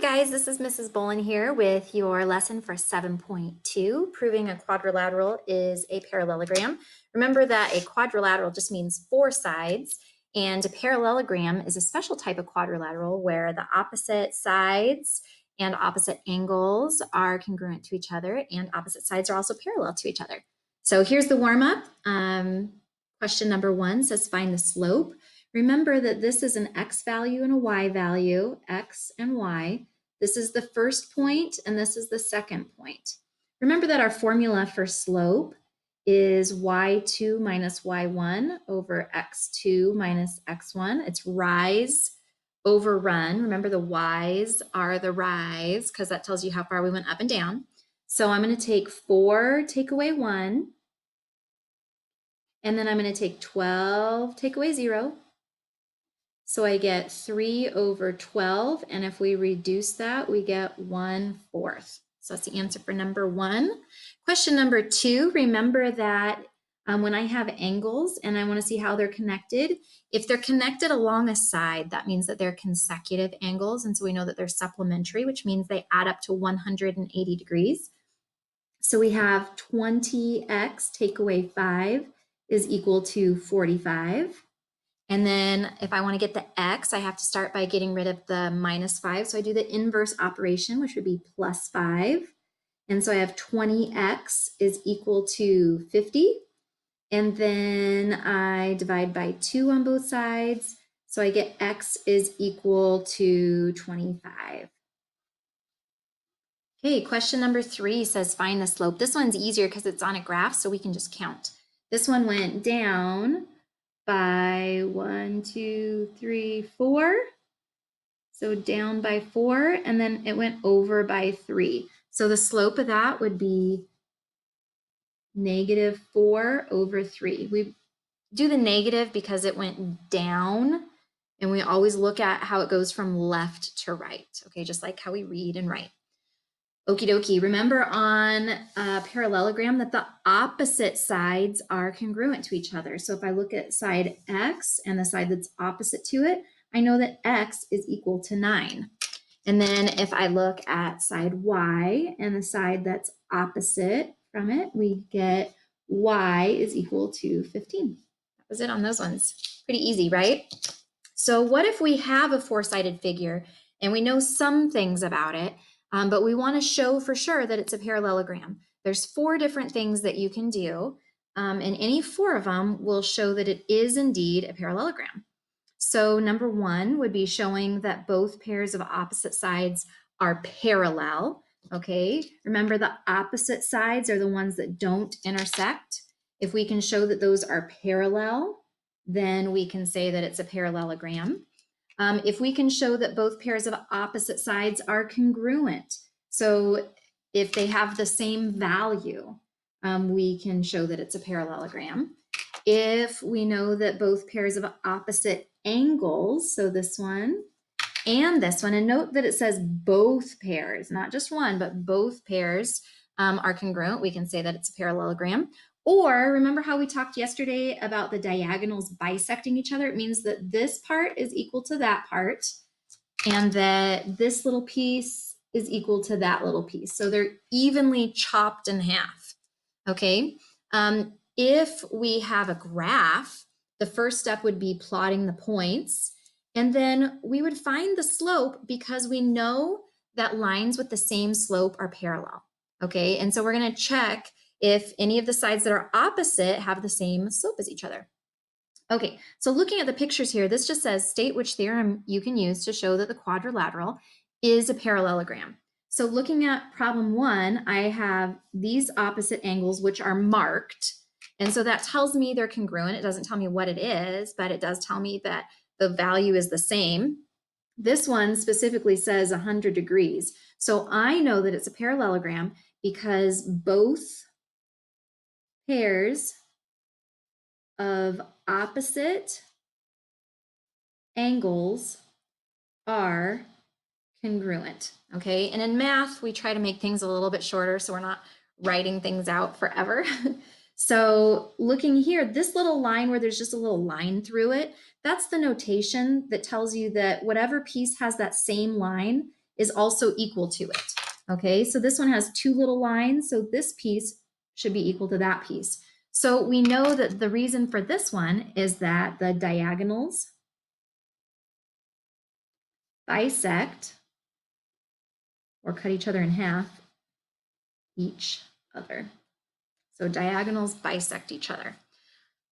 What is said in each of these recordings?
guys, this is Mrs. Bolin here with your lesson for 7.2, proving a quadrilateral is a parallelogram. Remember that a quadrilateral just means four sides, and a parallelogram is a special type of quadrilateral where the opposite sides and opposite angles are congruent to each other, and opposite sides are also parallel to each other. So here's the warm-up. Question number 1 says find the slope. Remember that this is an x value and a y value, x and y. This is the first point and this is the second point. Remember that our formula for slope is y2 minus y1 over x2 minus x1. It's rise over run. Remember the y's are the rise because that tells you how far we went up and down. So I'm going to take 4, take away 1, and then I'm going to take 12, take away 0. So I get 3 over 12, and if we reduce that, we get 1/4. So that's the answer for number 1. Question number 2, remember that when I have angles and I want to see how they're connected, if they're connected along a side, that means that they're consecutive angles, and so we know that they're supplementary, which means they add up to 180 degrees. So we have 20x take away 5 is equal to 45. And then if I want to get the x, I have to start by getting rid of the minus 5. So I do the inverse operation, which would be plus 5. And so I have 20x is equal to 50. And then I divide by 2 on both sides. So I get x is equal to 25. Okay, question number 3 says find the slope. This one's easier because it's on a graph, so we can just count. This one went down by 1, 2, 3, 4. So down by 4, and then it went over by 3. So the slope of that would be negative 4 over 3. We do the negative because it went down, and we always look at how it goes from left to right, okay, just like how we read and write. Okie dokie, remember on a parallelogram that the opposite sides are congruent to each other. So if I look at side x and the side that's opposite to it, I know that x is equal to 9. And then if I look at side y and the side that's opposite from it, we get y is equal to 15. That was it on those ones. Pretty easy, right? So what if we have a four-sided figure and we know some things about it, but we want to show for sure that it's a parallelogram? There's 4 different things that you can do, and any 4 of them will show that it is indeed a parallelogram. So number 1 would be showing that both pairs of opposite sides are parallel. Okay, remember the opposite sides are the ones that don't intersect. If we can show that those are parallel, then we can say that it's a parallelogram. If we can show that both pairs of opposite sides are congruent, so if they have the same value, we can show that it's a parallelogram. If we know that both pairs of opposite angles, so this one and this one, and note that it says both pairs, not just one, but both pairs are congruent, we can say that it's a parallelogram. Or remember how we talked yesterday about the diagonals bisecting each other? It means that this part is equal to that part and that this little piece is equal to that little piece. So they're evenly chopped in half, okay? If we have a graph, the first step would be plotting the points, and then we would find the slope because we know that lines with the same slope are parallel, okay? And so we're going to check if any of the sides that are opposite have the same slope as each other. Okay, so looking at the pictures here, this just says state which theorem you can use to show that the quadrilateral is a parallelogram. So looking at problem 1, I have these opposite angles which are marked, and so that tells me they're congruent. It doesn't tell me what it is, but it does tell me that the value is the same. This one specifically says 100 degrees. So I know that it's a parallelogram because both pairs of opposite angles are congruent, okay? And in math, we try to make things a little bit shorter so we're not writing things out forever. So looking here, this little line where there's just a little line through it, that's the notation that tells you that whatever piece has that same line is also equal to it. Okay, so this one has two little lines, so this piece should be equal to that piece. So we know that the reason for this one is that the diagonals bisect or cut each other in half each other. So diagonals bisect each other.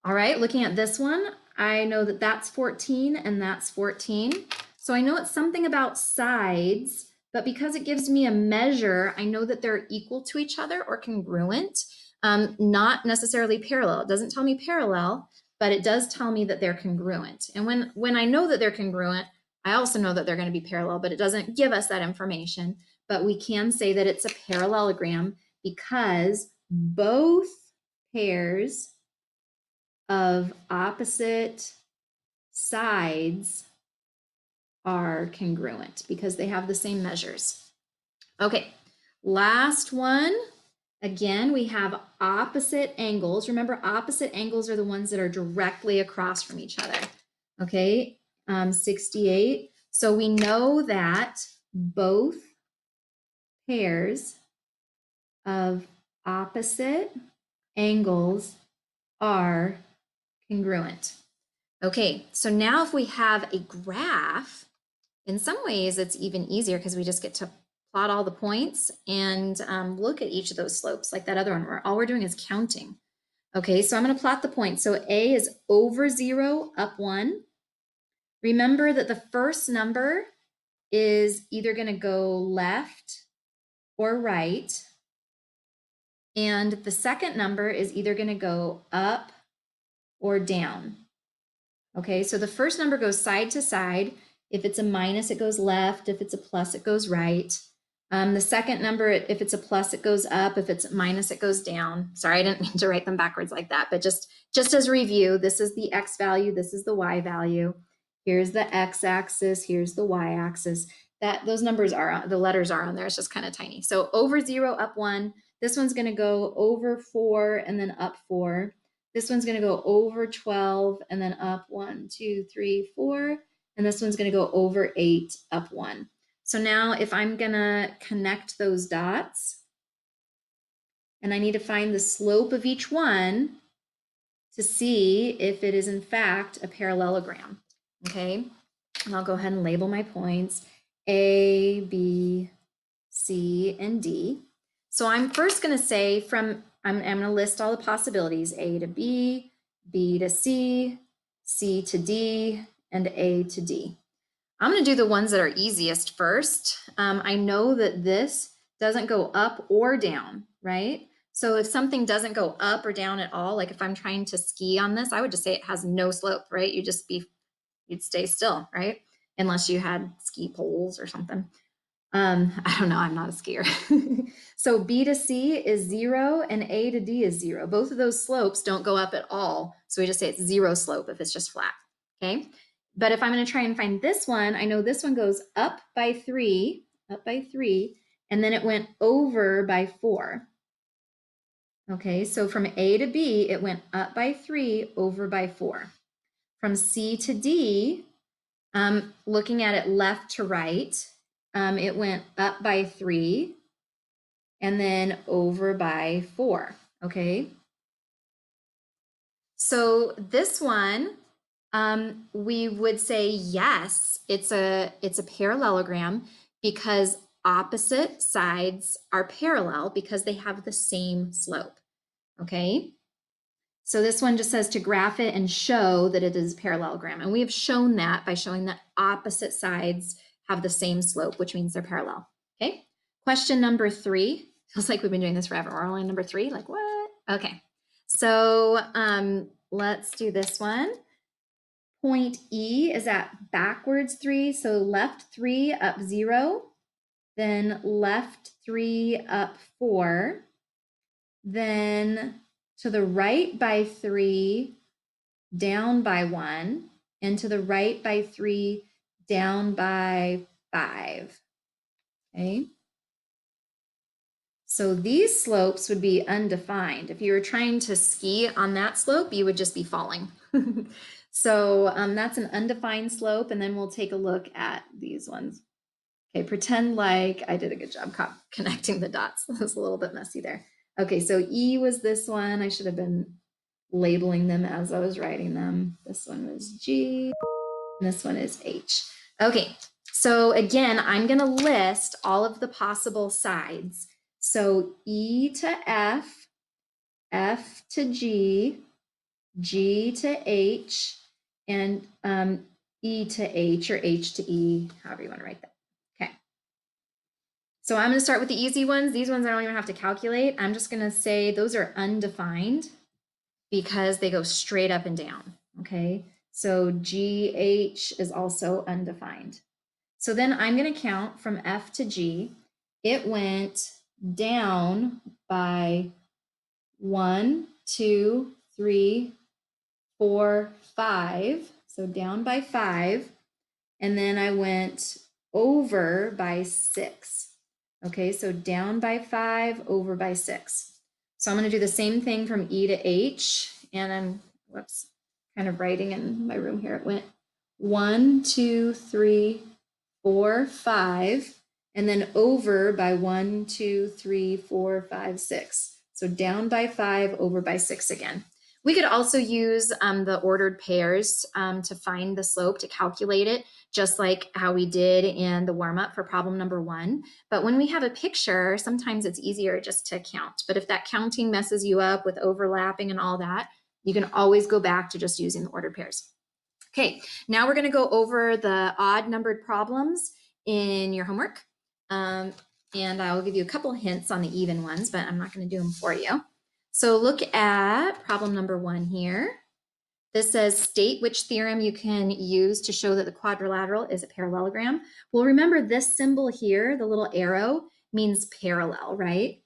All right, looking at this one, I know that that's 14 and that's 14. So I know it's something about sides, but because it gives me a measure, I know that they're equal to each other or congruent, not necessarily parallel. It doesn't tell me parallel, but it does tell me that they're congruent. And when I know that they're congruent, I also know that they're going to be parallel, but it doesn't give us that information. But we can say that it's a parallelogram because both pairs of opposite sides are congruent because they have the same measures. Okay, last one. Again, we have opposite angles. Remember, opposite angles are the ones that are directly across from each other. Okay, 68. So we know that both pairs of opposite angles are congruent. Okay, so now if we have a graph, in some ways it's even easier because we just get to plot all the points and look at each of those slopes like that other one where all we're doing is counting. Okay, so I'm going to plot the points. So A is over 0, up 1. Remember that the first number is either going to go left or right. And the second number is either going to go up or down. Okay, so the first number goes side to side. If it's a minus, it goes left. If it's a plus, it goes right. The second number, if it's a plus, it goes up. If it's a minus, it goes down. Sorry, I didn't mean to write them backwards like that, but just as a review, this is the X value, this is the Y value. Here's the X axis, here's the Y axis. Those numbers are, the letters are on there, it's just kind of tiny. So over 0, up 1. This one's gonna go over 4 and then up 4. This one's gonna go over 12 and then up 1, 2, 3, 4. And this one's gonna go over 8, up 1. So now if I'm gonna connect those dots and I need to find the slope of each one to see if it is in fact a parallelogram, okay? And I'll go ahead and label my points, A, B, C, and D. So I'm first gonna say I'm gonna list all the possibilities, A to B, B to C, C to D, and A to D. I'm going to do the ones that are easiest first. I know that this doesn't go up or down, right? So if something doesn't go up or down at all, like if I'm trying to ski on this, I would just say it has no slope, right? You'd stay still, right? Unless you had ski poles or something. I don't know, I'm not a skier. So B to C is 0 and A to D is 0. Both of those slopes don't go up at all. So we just say it's 0 slope if it's just flat, okay? But if I'm going to try and find this one, I know this one goes up by 3, and then it went over by 4. Okay, so from A to B, it went up by 3, over by 4. From C to D, looking at it left to right, it went up by 3 and then over by 4, okay? So this one, we would say yes, it's a parallelogram because opposite sides are parallel because they have the same slope, okay? So this one just says to graph it and show that it is a parallelogram. And we have shown that by showing that opposite sides have the same slope, which means they're parallel, okay? Question number 3. Feels like we've been doing this forever. We're only on number 3, like what? Okay, so let's do this one. Point E is at backwards 3, so left 3, up 0, then left 3, up 4, then to the right by 3, down by 1, and to the right by 3, down by 5, okay? So these slopes would be undefined. If you were trying to ski on that slope, you would just be falling. So that's an undefined slope, and then we'll take a look at these ones. Okay, pretend like I did a good job connecting the dots. That was a little bit messy there. Okay, so E was this one. I should have been labeling them as I was writing them. This one was G, and this one is H. Okay, so again, I'm going to list all of the possible sides. So E to F, F to G, G to H, and E to H or H to E, however you want to write that. Okay. So I'm going to start with the easy ones. These ones I don't even have to calculate. I'm just going to say those are undefined because they go straight up and down. Okay. So GH is also undefined. So then I'm going to count from F to G. It went down by 1, 2, 3, 4, 5. So down by 5. And then I went over by 6. Okay, so down by 5, over by 6. So I'm going to do the same thing from E to H. And I'm, whoops, kind of writing in my room here. It went 1, 2, 3, 4, 5. And then over by 1, 2, 3, 4, 5, 6. So down by 5, over by 6 again. We could also use the ordered pairs to find the slope, to calculate it, just like how we did in the warm-up for problem number 1. But when we have a picture, sometimes it's easier just to count. But if that counting messes you up with overlapping and all that, you can always go back to just using the ordered pairs. Okay, now we're going to go over the odd numbered problems in your homework. And I'll give you a couple hints on the even ones, but I'm not going to do them for you. So look at problem number 1 here. This says state which theorem you can use to show that the quadrilateral is a parallelogram. Well, remember this symbol here, the little arrow, means parallel, right?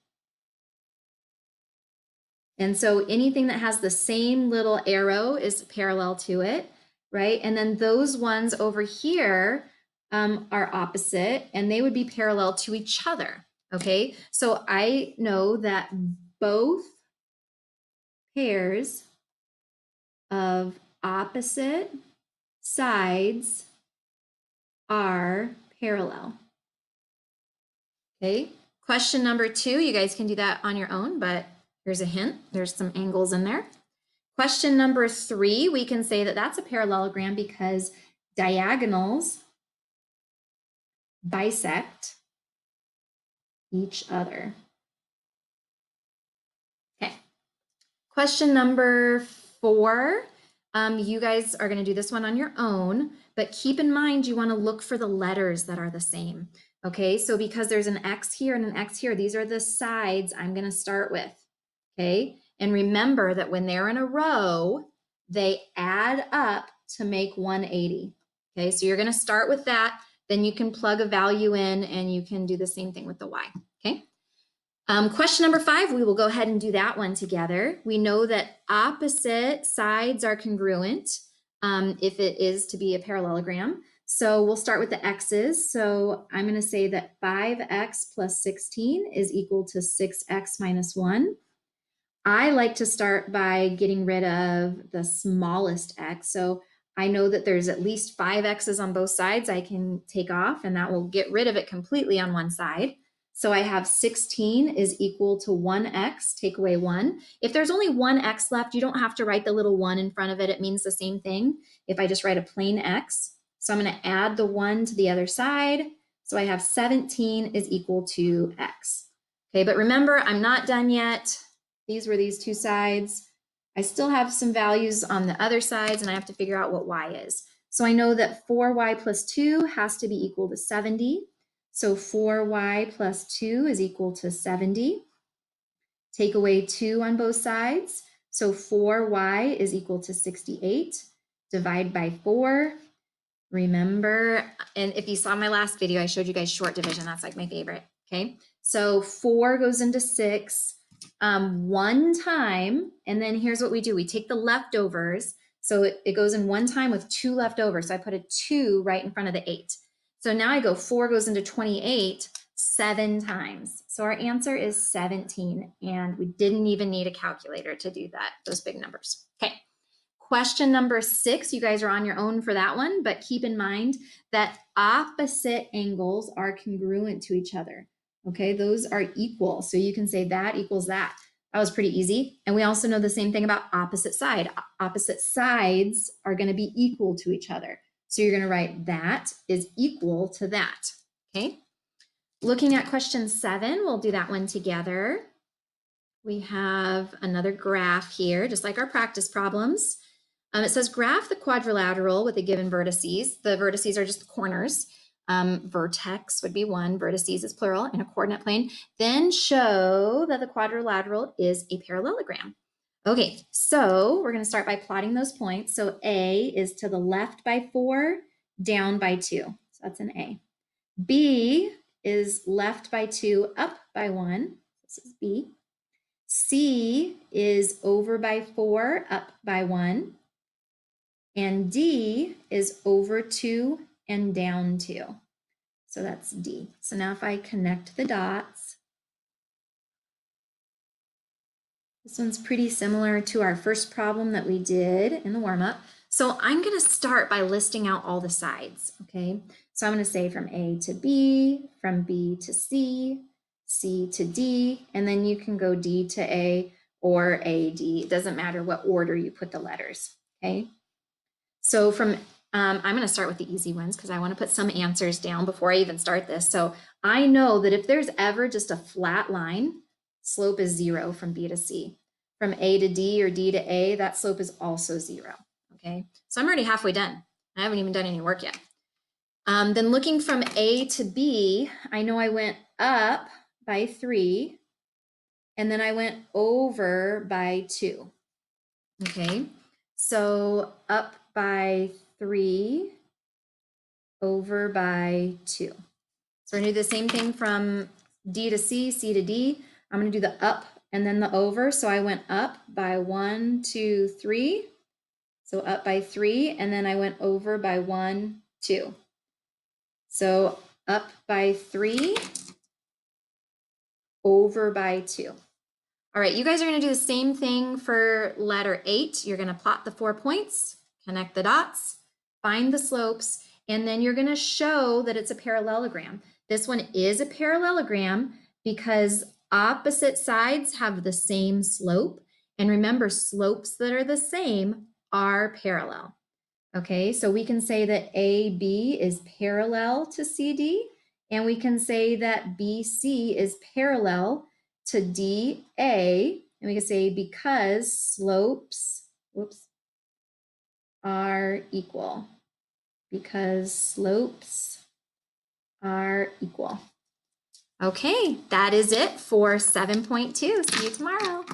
And so anything that has the same little arrow is parallel to it, right? And then those ones over here are opposite, and they would be parallel to each other, okay? So I know that both pairs of opposite sides are parallel. Okay, question number 2, you guys can do that on your own, but here's a hint. There's some angles in there. Question number 3, we can say that that's a parallelogram because diagonals bisect each other. Okay. Question number 4, you guys are going to do this one on your own, but keep in mind you want to look for the letters that are the same. Okay, so because there's an X here and an X here, these are the sides I'm going to start with. Okay, and remember that when they're in a row, they add up to make 180. Okay, so you're going to start with that, then you can plug a value in and you can do the same thing with the Y. Okay. Question number 5, we will go ahead and do that one together. We know that opposite sides are congruent if it is to be a parallelogram. So we'll start with the x's. So I'm going to say that 5x plus 16 is equal to 6x minus 1. I like to start by getting rid of the smallest x. So I know that there's at least 5 x's on both sides I can take off, and that will get rid of it completely on one side. So I have 16 is equal to 1x, take away 1. If there's only 1 x left, you don't have to write the little 1 in front of it. It means the same thing if I just write a plain x. So I'm going to add the 1 to the other side. So I have 17 is equal to x. Okay, but remember, I'm not done yet. These were these two sides. I still have some values on the other sides, and I have to figure out what y is. So I know that 4y plus 2 has to be equal to 70. So 4y plus 2 is equal to 70. Take away 2 on both sides. So 4y is equal to 68. Divide by 4. Remember, and if you saw my last video, I showed you guys short division. That's like my favorite. Okay, so 4 goes into 6 one time, and then here's what we do. We take the leftovers. So it goes in one time with 2 left over. So I put a 2 right in front of the 8. So now I go 4 goes into 28 7 times. So our answer is 17, and we didn't even need a calculator to do that, those big numbers. Okay. Question number 6, you guys are on your own for that one, but keep in mind that opposite angles are congruent to each other. Okay, those are equal. So you can say that equals that. That was pretty easy. And we also know the same thing about opposite side. Opposite sides are going to be equal to each other. So you're going to write that is equal to that. Okay. Looking at question 7, we'll do that one together. We have another graph here, just like our practice problems. It says graph the quadrilateral with the given vertices. The vertices are just the corners. Vertex would be one, vertices is plural, in a coordinate plane. Then show that the quadrilateral is a parallelogram. Okay, so we're going to start by plotting those points. So A is to the left by 4, down by 2. So that's an A. B is left by 2, up by 1. This is B. C is over by 4, up by 1. And D is over 2 and down 2. So that's D. So now if I connect the dots, this one's pretty similar to our first problem that we did in the warm-up. So I'm going to start by listing out all the sides, okay? So I'm going to say from A to B, from B to C, C to D, and then you can go D to A or A, D. It doesn't matter what order you put the letters, okay? So from, I'm going to start with the easy ones because I want to put some answers down before I even start this. So I know that if there's ever just a flat line, slope is 0 from B to C. From A to D or D to A, that slope is also 0. Okay, so I'm already halfway done. I haven't even done any work yet. Then looking from A to B, I know I went up by 3, and then I went over by 2. Okay, so up by 3, over by 2. So we're going to do the same thing from D to C, C to D. I'm going to do the up and then the over. So I went up by 1, 2, 3. So up by 3, and then I went over by 1, 2. So up by 3, over by 2. All right, you guys are going to do the same thing for letter 8. You're going to plot the 4 points, connect the dots, find the slopes, and then you're going to show that it's a parallelogram. This one is a parallelogram because opposite sides have the same slope. And remember, slopes that are the same are parallel. Okay, so we can say that AB is parallel to CD, and we can say that BC is parallel to DA, and we can say because slopes, are equal. Because slopes are equal. Okay, that is it for 7.2. See you tomorrow.